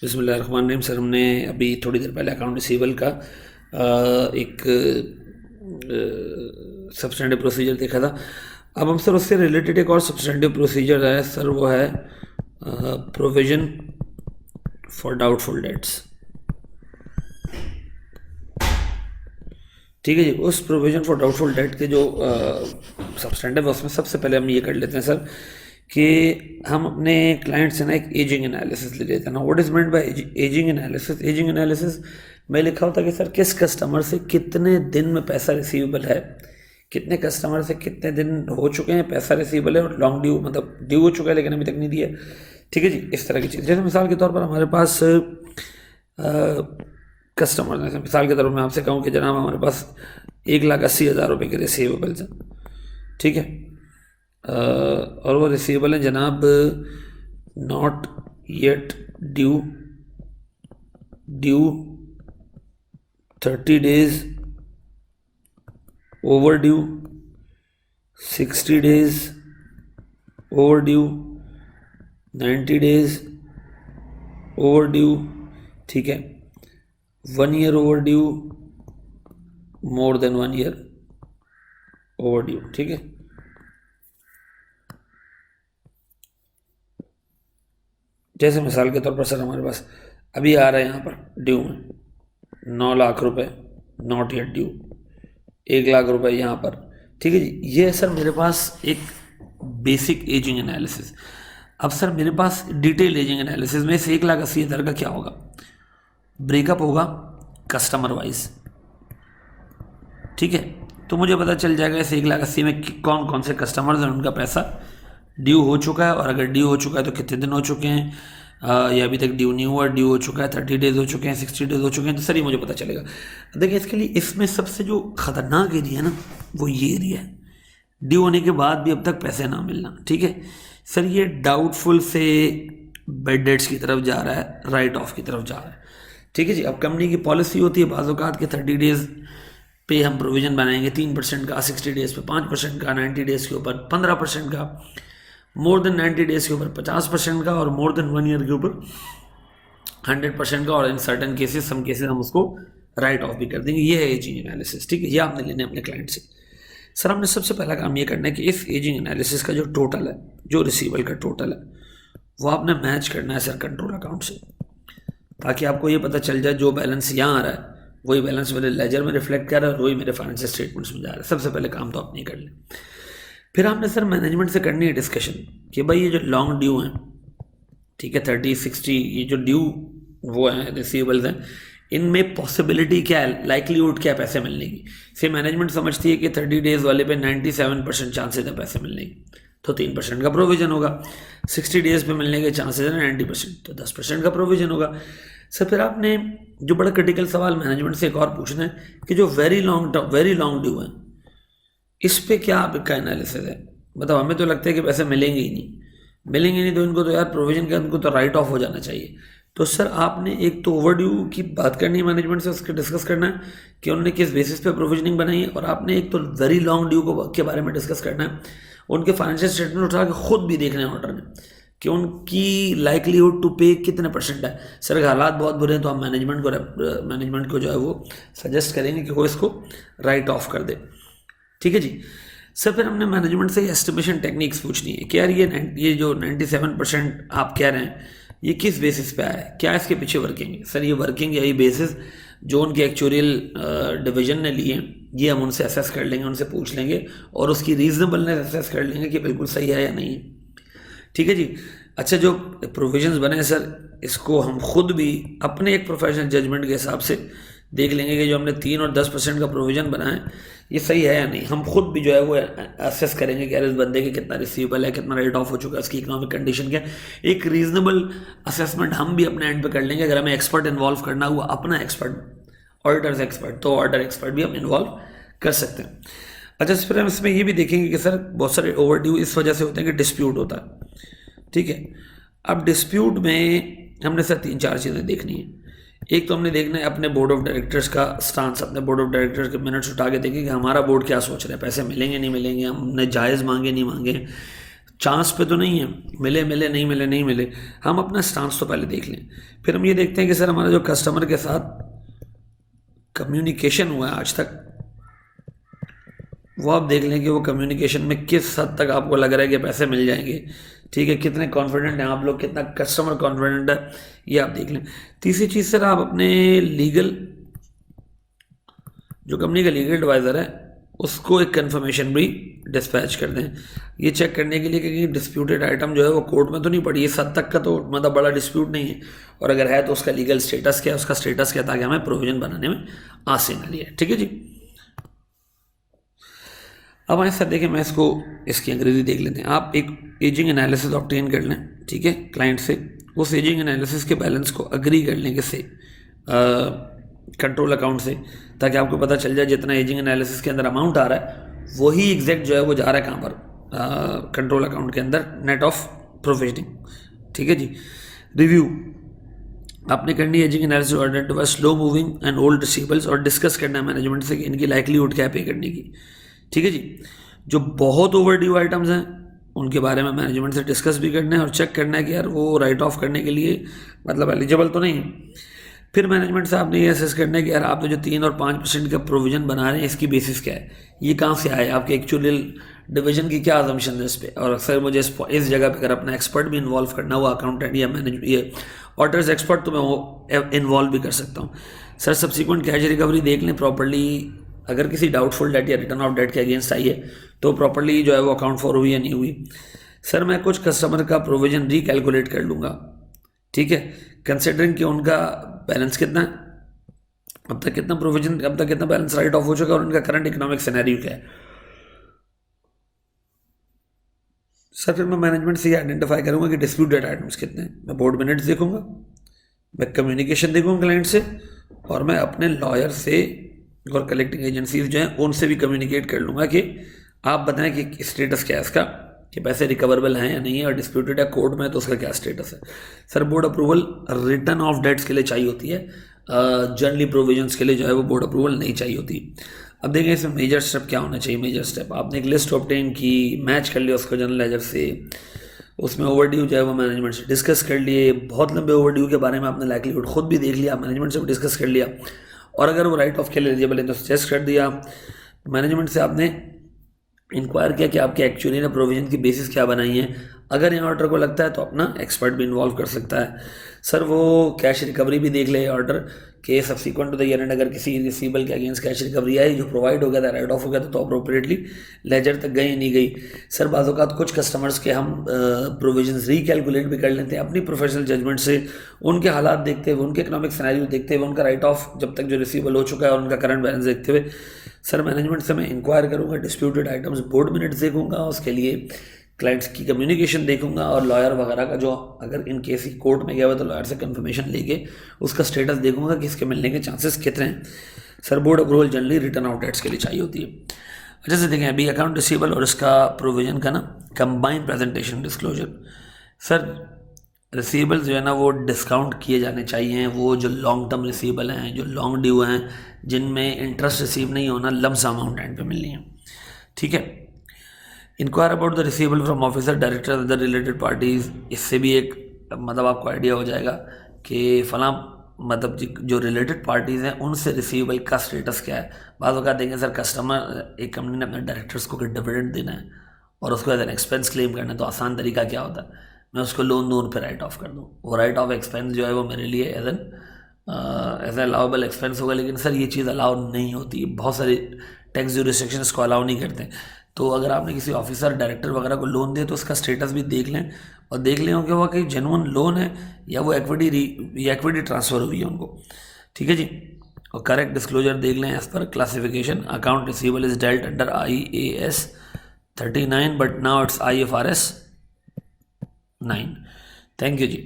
बिस्मिल्लाहिर्रहमानिर्रहीम। सर हमने अभी थोड़ी देर पहले अकाउंट रिसीवेबल का एक सब्सटेंटिव प्रोसीजर देखा था। अब हम सर उससे रिलेटेड एक और सब्सटेंटिव प्रोसीजर है सर, वो है प्रोविजन फॉर डाउटफुल डेट्स। ठीक है जी, उस प्रोविजन फॉर डाउटफुल डेट के जो सब्सटेंटिव है उसमें सबसे पहले हम ये कर लेते हैं सर कि हम अपने क्लाइंट से ना एक एजिंग एनालिसिस ले लेते हैं ना। What is meant by ageing analysis? Ageing analysis में लिखा होता है कि सर किस कस्टमर से कितने दिन में पैसा रिसीवेबल है, कितने कस्टमर से कितने दिन हो चुके हैं पैसा रिसीवेबल है, और लॉन्ग ड्यू मतलब ड्यू हो चुका है लेकिन अभी तक नहीं दिया। ठीक है जी, इस तरह की चीज़। जैसे मिसाल के तौर पर हमारे पास कस्टमर हैं, मिसाल के तौर पर मैं आपसे कहूँ कि जनाब हमारे पास 1,80,000 के रिसीवेबल्स हैं। ठीक है, और वो रिसीवेबल है जनाब not yet due, due 30 days, over due 60 days, over due 90 days, over due. ठीक है, 1 year over due, more than 1 year over due. ठीक है, जैसे मिसाल के तौर पर सर हमारे पास अभी आ रहा है यहाँ पर ड्यू में 9 लाख रुपए नॉट येट ड्यू, 1 लाख रुपए यहाँ पर। ठीक है जी, ये है सर मेरे पास एक बेसिक एजिंग एनालिसिस। अब सर मेरे पास डिटेल एजिंग एनालिसिस में इस 1,80,000 का क्या होगा, ब्रेकअप होगा कस्टमर वाइज। ठीक है, तो मुझे पता चल जाएगा इस 1,80,000 में कौन कौन से कस्टमर्स हैं, उनका पैसा ड्यू हो चुका है, और अगर ड्यू हो चुका है तो कितने दिन हो चुके हैं, या अभी तक ड्यू नहीं हुआ, ड्यू हो चुका है 30 डेज हो चुके हैं, 60 डेज हो चुके हैं, तो सर ये मुझे पता चलेगा। देखिए इसके लिए इसमें सबसे जो खतरनाक एरिया है ना वो ये एरिया है, ड्यू होने के बाद भी अब तक पैसे ना मिलना। ठीक है सर, ये डाउटफुल से बेड डेट्स की तरफ जा रहा है, राइट ऑफ की तरफ जा रहा है। ठीक है जी, अब कंपनी की पॉलिसी होती है बाज़ औक़ात के 30 डेज पे हम प्रोविज़न बनाएंगे 3% का, 60 डेज पे 5% का, 90 डेज़ के ऊपर 15% का, मोर देन 90 डेज़ के ऊपर 50% का, और मोर देन 1 ईयर के ऊपर 100% का, और in certain cases some cases हम उसको राइट ऑफ भी कर देंगे। ये है एजिंग एनालिसिस। ठीक है, ये आपने लेने अपने क्लाइंट से। सर हमने सबसे पहला काम ये करना है कि इस एजिंग एनालिसिस का जो टोटल है, जो रिसीवेबल का टोटल है, वो आपने मैच करना है सर कंट्रोल अकाउंट से, ताकि आपको ये पता चल जाए जो बैलेंस यहाँ आ रहा है वही बैलेंस मेरे लेजर में रिफ्लेक्ट कर रहा है और वही मेरे फाइनेंशियल स्टेटमेंट्स में जा रहा है। सबसे पहले काम तो आप नहीं कर लें। फिर आपने सर मैनेजमेंट से करनी है डिस्कशन कि भाई ये जो लॉन्ग ड्यू हैं, ठीक है 30 60, ये जो ड्यू वो हैं रिसीवेबल्स हैं, इनमें पॉसिबिलिटी क्या है, लाइकलीहुड क्या है पैसे मिलने की। फिर मैनेजमेंट समझती है कि 30 डेज वाले पे 97% चांसेस है पैसे मिलने की, तो 3% का प्रोविजन होगा। 60 डेज पे मिलने के चांसेस है 90%, तो 10% का प्रोविजन होगा। सर फिर आपने जो बड़ा क्रिटिकल सवाल मैनेजमेंट से एक और पूछना है कि जो वेरी लॉन्ग ड्यू है, इस पे क्या आपका एनालिसिस है। मतलब हमें तो लगता है कि पैसे मिलेंगे ही नहीं, मिलेंगे नहीं तो इनको तो यार प्रोविजन का उनको तो राइट ऑफ हो जाना चाहिए। तो सर आपने एक तो ओवरड्यू की बात करनी है मैनेजमेंट से, उसके डिस्कस करना है कि उन्होंने किस बेसिस पे प्रोविजनिंग बनाई है, और आपने एक तो वेरी लॉन्ग ड्यू को के बारे में डिस्कस करना है, उनके फाइनेंशियल स्टेटमेंट उठा के खुद भी देखने हैं ऑर्डर ने कि उनकी लाइकलीहुड टू पे कितने % है। सर अगर हालात बहुत बुरे हैं तो हम मैनेजमेंट को जो है वो सजेस्ट करेंगे कि वो इसको राइट ऑफ कर दे। ठीक है जी। सर फिर हमने मैनेजमेंट से एस्टिमेशन टेक्निक्स पूछनी है कि यार ये जो 97% आप कह रहे हैं ये किस बेसिस पे आया है, क्या इसके पीछे वर्किंग है। सर ये वर्किंग या ये बेसिस जो उनके एक्चुअरियल डिवीजन ने लिए हैं ये हम उनसे असेस कर लेंगे, उनसे पूछ लेंगे और उसकी रीजनेबलनेस असेस कर लेंगे कि बिल्कुल सही है या नहीं है। ठीक है जी। अच्छा, जो प्रोविजंस बने हैं सर इसको हम खुद भी अपने एक प्रोफेशनल जजमेंट के हिसाब से देख लेंगे कि जो हमने 3 और 10% का प्रोविज़न बनाया है ये सही है या नहीं। हम खुद भी जो है वो असेस करेंगे कि यार इस बंदे के कितना रिसीवेबल है, कितना राइट ऑफ हो चुका है, इसकी इकोनॉमिक कंडीशन क्या है। एक रीजनेबल असेसमेंट हम भी अपने एंड पे कर लेंगे। अगर हमें एक्सपर्ट इन्वॉल्व करना हुआ, अपना एक्सपर्ट, ऑडिटर्स एक्सपर्ट, तो ऑडिटर एक्सपर्ट भी हम इन्वॉल्व कर सकते हैं। अच्छा, फिर हम इसमें ये भी देखेंगे कि सर बहुत सारे ओवर ड्यू इस वजह से होते हैं कि डिस्प्यूट होता है। ठीक है, अब डिस्प्यूट में हमने सर 3-4 चीज़ें देखनी है। एक तो हमने देखना है अपने बोर्ड ऑफ डायरेक्टर्स का स्टांस, अपने बोर्ड ऑफ डायरेक्टर्स के मिनट्स उठा के देखें कि हमारा बोर्ड क्या सोच रहा है, पैसे मिलेंगे नहीं मिलेंगे, हमने जायज़ मांगे नहीं मांगे, चांस पे तो नहीं है, मिले मिले नहीं मिले नहीं मिले, हम अपना स्टांस तो पहले देख लें। फिर हम ये देखते हैं कि सर हमारा जो कस्टमर के साथ कम्युनिकेशन हुआ है आज तक, वो आप देख लें कि वो कम्युनिकेशन में किस हद तक आपको लग रहा है कि पैसे मिल जाएंगे। ठीक है, कितने कॉन्फिडेंट हैं आप लोग, कितना कस्टमर कॉन्फिडेंट है, ये आप देख लें। तीसरी चीज़ सर, आप अपने लीगल, जो कंपनी का लीगल एडवाइज़र है, उसको एक कंफर्मेशन भी डिस्पैच कर दें, ये चेक करने के लिए कि डिस्प्यूटेड आइटम जो है वो कोर्ट में तो नहीं पड़ी, इस हद तक का तो मतलब बड़ा डिस्प्यूट नहीं है, और अगर है तो उसका लीगल स्टेटस क्या है, उसका स्टेटस क्या, ताकि हमें प्रोविजन बनाने में आसानी है। ठीक है जी। अब आए सर देखें, मैं इसकी अंग्रेजी देख लेते हैं। आप एक एजिंग एनालिसिस ऑब्टेन कर लें, ठीक है, क्लाइंट से। उस एजिंग एनालिसिस के बैलेंस को अग्री कर लें किससे, कंट्रोल अकाउंट से, ताकि आपको पता चल जाए जितना एजिंग एनालिसिस के अंदर अमाउंट आ रहा है वही एग्जैक्ट जो है वो जा रहा है कहाँ पर, कंट्रोल अकाउंट के अंदर, नेट ऑफ प्रोविजनिंग। ठीक है जी। रिव्यू आपने करनी है ageing analysis, identify slow moving and old receivables, और डिस्कस करना है मैनेजमेंट से कि इनकी लाइकलीहुड क्या है पे करने की। ठीक है जी। जो बहुत ओवर ड्यू आइटम्स हैं उनके बारे में मैनेजमेंट से डिस्कस भी करना है और चेक करना है कि यार वो राइट ऑफ करने के लिए मतलब एलिजिबल तो नहीं है। फिर मैनेजमेंट से आपने ये असेस करना है कि यार आप जो 3 और 5% का प्रोविजन बना रहे हैं, इसकी बेसिस क्या है, ये कहाँ से आया, आपके एक्चुअल डिवीजन की क्या अजम्पशन है इस पर। और अक्सर मुझे इस जगह पर अगर अपना एक्सपर्ट भी इन्वॉल्व करना हुआ, अकाउंटेंट या मैनेज ये ऑडिटर्स एक्सपर्ट, तो मैं वो इन्वॉल्व भी कर सकता हूँ। सर सब्सिक्वेंट कैश रिकवरी देख लें प्रॉपर्ली, अगर किसी डाउटफुल डेट या रिटर्न ऑफ डेट के अगेंस्ट आई है तो प्रॉपर्ली जो है वो अकाउंट फॉर हुई या नहीं हुई। सर मैं कुछ कस्टमर का प्रोविजन रिकैलकुलेट कर लूँगा, ठीक है, कंसिडरिंग कि उनका बैलेंस कितना है, अब तक कितना प्रोविजन, अब तक कितना बैलेंस राइट ऑफ हो चुका है, और उनका करंट इकोनॉमिक सिनेरियो क्या है। सर फिर मैं मैनेजमेंट से ये आइडेंटिफाई करूँगा कि डिस्प्यूटेड आइटम्स कितने हैं, मैं बोर्ड मिनट्स देखूंगा, मैं कम्युनिकेशन देखूंगा क्लाइंट से, और मैं अपने लॉयर से और कलेक्टिंग एजेंसीज जो हैं उनसे भी कम्युनिकेट कर लूँगा कि आप बताएं कि स्टेटस क्या है इसका, कि पैसे रिकवरेबल हैं या नहीं है, और डिस्प्यूटेड है कोर्ट में तो उसका क्या स्टेटस है। Sir board approval written off debts के लिए चाहिए होती है, जनरली प्रोविजंस के लिए जो है वो बोर्ड अप्रूवल नहीं चाहिए होती। अब देखें इसमें मेजर स्टेप क्या होना चाहिए। मेजर स्टेप, आपने एक लिस्ट ऑब्टेन की, मैच कर लिया उसको जनरल लेजर से, उसमें ओवरड्यू जो है वो मैनेजमेंट से डिस्कस कर लिए, बहुत लंबे ओवरड्यू के बारे में आपने लाइकलीहुड खुद भी देख लिया, मैनेजमेंट से भी डिस्कस कर लिया, और अगर वो राइट ऑफ के लिए एलिजिबल है तो सजेस्ट कर दिया। मैनेजमेंट से आपने इंक्वायर किया कि आपके एक्चुअली ने प्रोविजन की बेसिस क्या बनाई है, अगर यहाँ ऑर्डर को लगता है तो अपना एक्सपर्ट भी इन्वॉल्व कर सकता है। सर वो कैश रिकवरी भी देख ले ऑर्डर के subsequent to the year end, अगर किसी रिसीवेबल के अगेंस्ट कैश रिकवरी आई जो प्रोवाइड हो गया था, राइट ऑफ हो गया था, तो अप्रोप्रिएटली लेजर तक गई नहीं गई। सर बाज़ औक़ात कुछ कस्टमर्स के हम प्रोविजंस रिकैलकुलेट भी कर लेते हैं अपनी प्रोफेशनल जजमेंट से, उनके हालात देखते हुए, उनके इकोनॉमिक सिनेरियो देखते हुए, उनका राइट ऑफ जब तक जो रिसीवेबल हो चुका है और उनका करंट बैलेंस देखते हुए। सर मैनेजमेंट से मैं इंक्वायर करूँगा, डिस्प्यूटेड आइटम्स बोर्ड मिनट्स देखूंगा, उसके लिए क्लाइंट्स की कम्युनिकेशन देखूंगा, और लॉयर वगैरह का जो अगर इन केस ही कोर्ट में गया हुआ तो लॉयर से कंफर्मेशन लेके उसका स्टेटस देखूंगा कि इसके मिलने के चांसेस कितने हैं। Sir board approval generally written off debts के लिए चाहिए होती है। अच्छा से देखें अभी अकाउंट रिसीवेबल और इसका प्रोविजन का ना combined presentation disclosure. Sir receivables जो है ना वो डिस्काउंट किए जाने चाहिए, वो जो लॉन्ग टर्म रिसीवेबल हैं, जो लॉन्ग ड्यू हैं, जिनमें इंटरेस्ट रिसीव नहीं होना, लम सम अमाउंट एंड पे मिलनी है। ठीक है। Inquire about the receivable from officer, director, other related parties, इससे भी एक मतलब आपको आइडिया हो जाएगा कि फलां मतलब जो रिलेटेड पार्टीज़ हैं उनसे रिसीवेबल का स्टेटस क्या है। बात होगा देखें सर कस्टमर, एक कंपनी ने अपने डायरेक्टर्स को डिविडेंड देना है और उसको एज एन एक्सपेंस क्लेम करना है, तो आसान तरीका क्या होता है, मैं उसको लोन दूँ फिर राइट ऑफ कर दूँ। वो राइट ऑफ एक्सपेंस जो है वो मेरे लिए एज एन अलाउबल एक्सपेंस होगा, लेकिन सर ये चीज़ अलाउ नहीं होती, बहुत सारे टैक्स जुरिस्डिक्शन इसको अलाउ नहीं करते। तो अगर आपने किसी ऑफिसर, डायरेक्टर वगैरह को लोन दिया तो उसका स्टेटस भी देख लें, और देख लें कि वो कहीं जेन्युइन लोन है या वो इक्विटी ट्रांसफ़र हुई है उनको। ठीक है जी। और करेक्ट डिस्क्लोजर देख लें एज पर classification, account receivable is dealt under IAS 39 but now it's IFRS 9। Thank you ji.